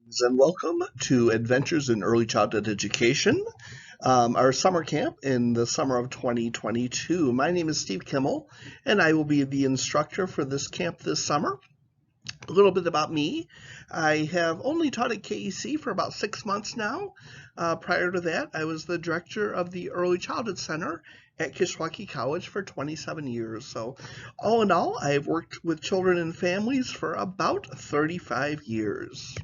Greetings and welcome to Adventures in Early Childhood Education, our summer camp in the summer of 2022. My name is Steve Kimmel, and I will be the instructor for this camp this summer. A little bit about me. I have only taught at KEC for about 6 months now. Prior to that, I was the director of the Early Childhood Center at Kishwaukee College for 27 years. So all in all, I've worked with children and families for about 35 years.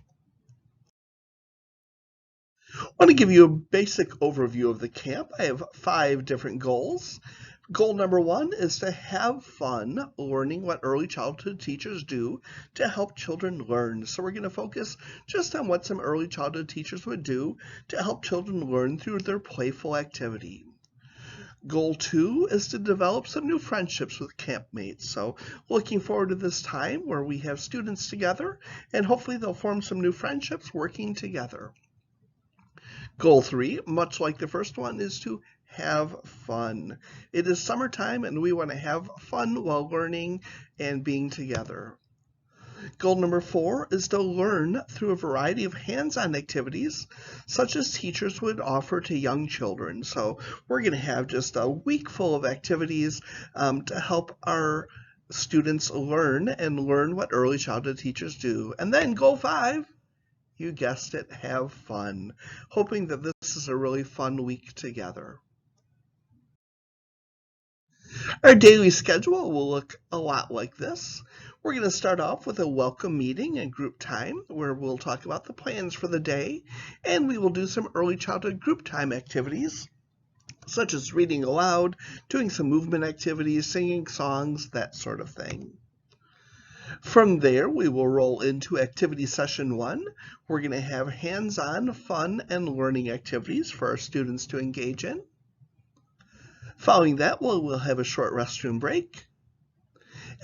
I want to give you a basic overview of the camp. I have 5 different goals. Goal number 1 is to have fun learning what early childhood teachers do to help children learn. So we're going to focus just on what some early childhood teachers would do to help children learn through their playful activity. Goal 2 is to develop some new friendships with campmates. So looking forward to this time where we have students together and hopefully they'll form some new friendships working together. Goal 3, much like the first one, is to have fun. It is summertime and we want to have fun while learning and being together. Goal number 4 is to learn through a variety of hands-on activities such as teachers would offer to young children. So we're going to have just a week full of activities to help our students learn what early childhood teachers do. And then goal 5, you guessed it, have fun. Hoping that this is a really fun week together. Our daily schedule will look a lot like this. We're going to start off with a welcome meeting and group time where we'll talk about the plans for the day, and we will do some early childhood group time activities such as reading aloud, doing some movement activities, singing songs, that sort of thing. From there, we will roll into activity session 1. We're going to have hands-on fun and learning activities for our students to engage in. Following that, we'll have a short restroom break.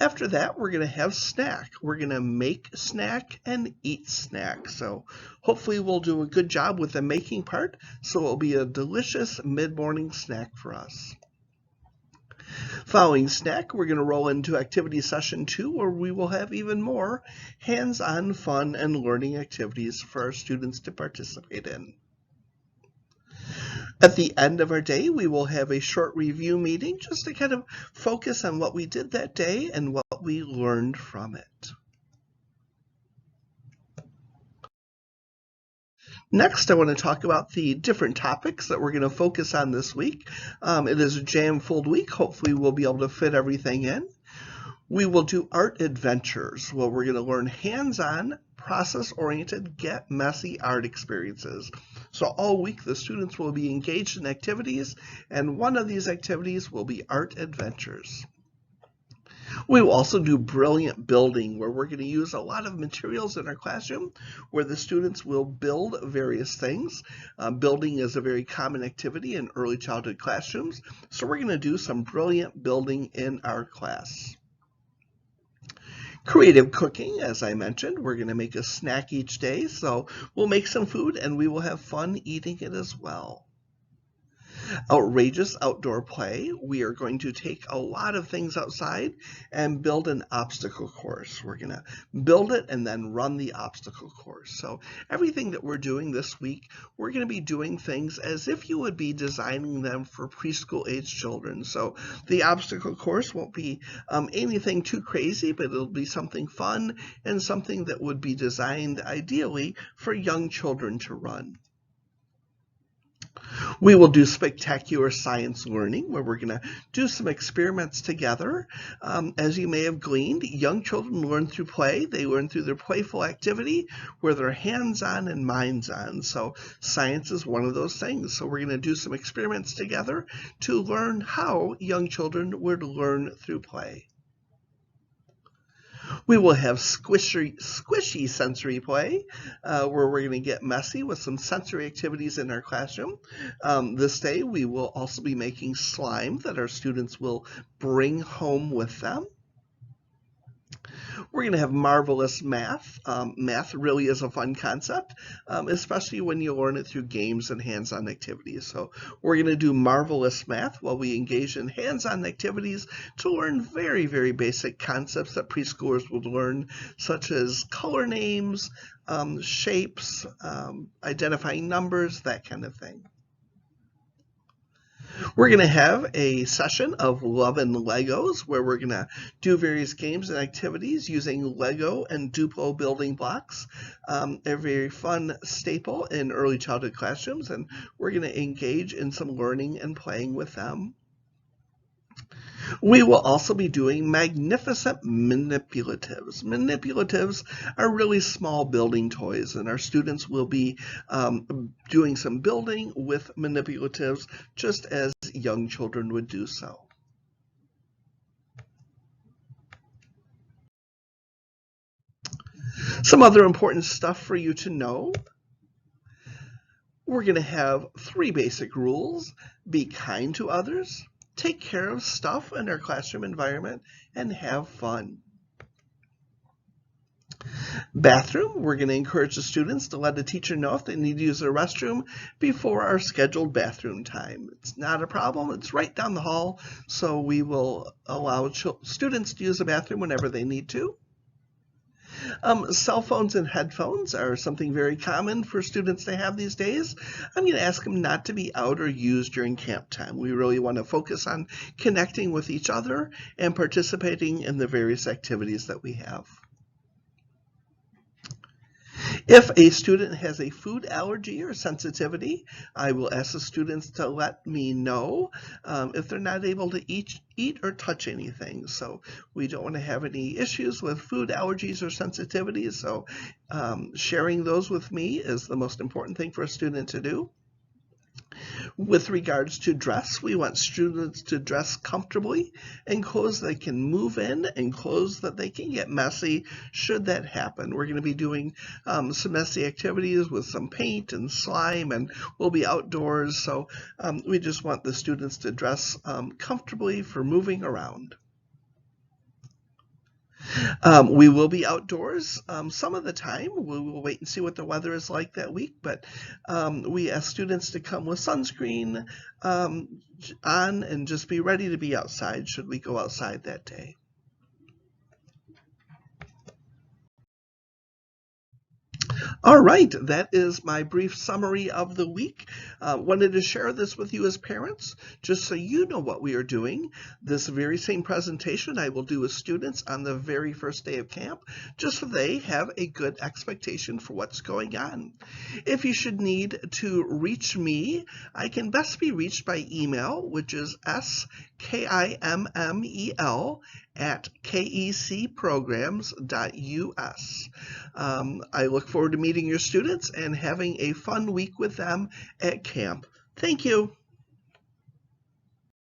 After that, we're going to have snack. We're going to make snack and eat snack. So hopefully we'll do a good job with the making part, so it'll be a delicious mid-morning snack for us. Following snack, we're going to roll into activity session 2, where we will have even more hands-on fun and learning activities for our students to participate in. At the end of our day, we will have a short review meeting just to kind of focus on what we did that day and what we learned from it. Next, I want to talk about the different topics that we're going to focus on this week. It is a jam-filled week. Hopefully, we'll be able to fit everything in. We will do art adventures, where we're going to learn hands-on, process-oriented, get messy art experiences. So all week, the students will be engaged in activities, and one of these activities will be art adventures. We will also do brilliant building, where we're going to use a lot of materials in our classroom where the students will build various things. Building is a very common activity in early childhood classrooms, so we're going to do some brilliant building in our class. Creative cooking, as I mentioned, we're going to make a snack each day, so we'll make some food and we will have fun eating it as well. Outrageous outdoor play. We are going to take a lot of things outside and build an obstacle course. We're going to build it and then run the obstacle course. So everything that we're doing this week, we're going to be doing things as if you would be designing them for preschool age children. So the obstacle course won't be anything too crazy, but it'll be something fun and something that would be designed ideally for young children to run. We will do spectacular science learning, where we're going to do some experiments together. As you may have gleaned, young children learn through play. They learn through their playful activity where they're hands-on and minds-on. So science is one of those things. So we're going to do some experiments together to learn how young children would learn through play. We will have squishy sensory play, where we're going to get messy with some sensory activities in our classroom. This day, we will also be making slime that our students will bring home with them. We're going to have marvelous math. Math really is a fun concept, especially when you learn it through games and hands-on activities. So we're going to do marvelous math while we engage in hands-on activities to learn very, very basic concepts that preschoolers would learn, such as color names, shapes, identifying numbers, that kind of thing. We're going to have a session of Love and Legos where we're going to do various games and activities using Lego and Duplo building blocks, a very fun staple in early childhood classrooms, and we're going to engage in some learning and playing with them. We will also be doing magnificent manipulatives. Manipulatives are really small building toys, and our students will be doing some building with manipulatives just as young children would do so. Some other important stuff for you to know. We're going to have 3 basic rules. Be kind to others, take care of stuff in our classroom environment, and have fun. Bathroom, we're going to encourage the students to let the teacher know if they need to use the restroom before our scheduled bathroom time. It's not a problem. It's right down the hall, so we will allow students to use the bathroom whenever they need to. Cell phones and headphones are something very common for students to have these days. I'm going to ask them not to be out or used during camp time. We really want to focus on connecting with each other and participating in the various activities that we have. If a student has a food allergy or sensitivity, I will ask the students to let me know if they're not able to eat or touch anything. So we don't want to have any issues with food allergies or sensitivities. So sharing those with me is the most important thing for a student to do. With regards to dress, we want students to dress comfortably in clothes they can move in and clothes that they can get messy should that happen. We're going to be doing some messy activities with some paint and slime, and we'll be outdoors, so we just want the students to dress comfortably for moving around. We will be outdoors some of the time. We will wait and see what the weather is like that week, but we ask students to come with sunscreen on and just be ready to be outside should we go outside that day. All right, that is my brief summary of the week. Wanted to share this with you as parents, just so you know what we are doing. This very same presentation I will do with students on the very first day of camp, just so they have a good expectation for what's going on. If you should need to reach me, I can best be reached by email, which is skimmel@kecprograms.us. I look forward to meeting your students and having a fun week with them at camp. Thank you.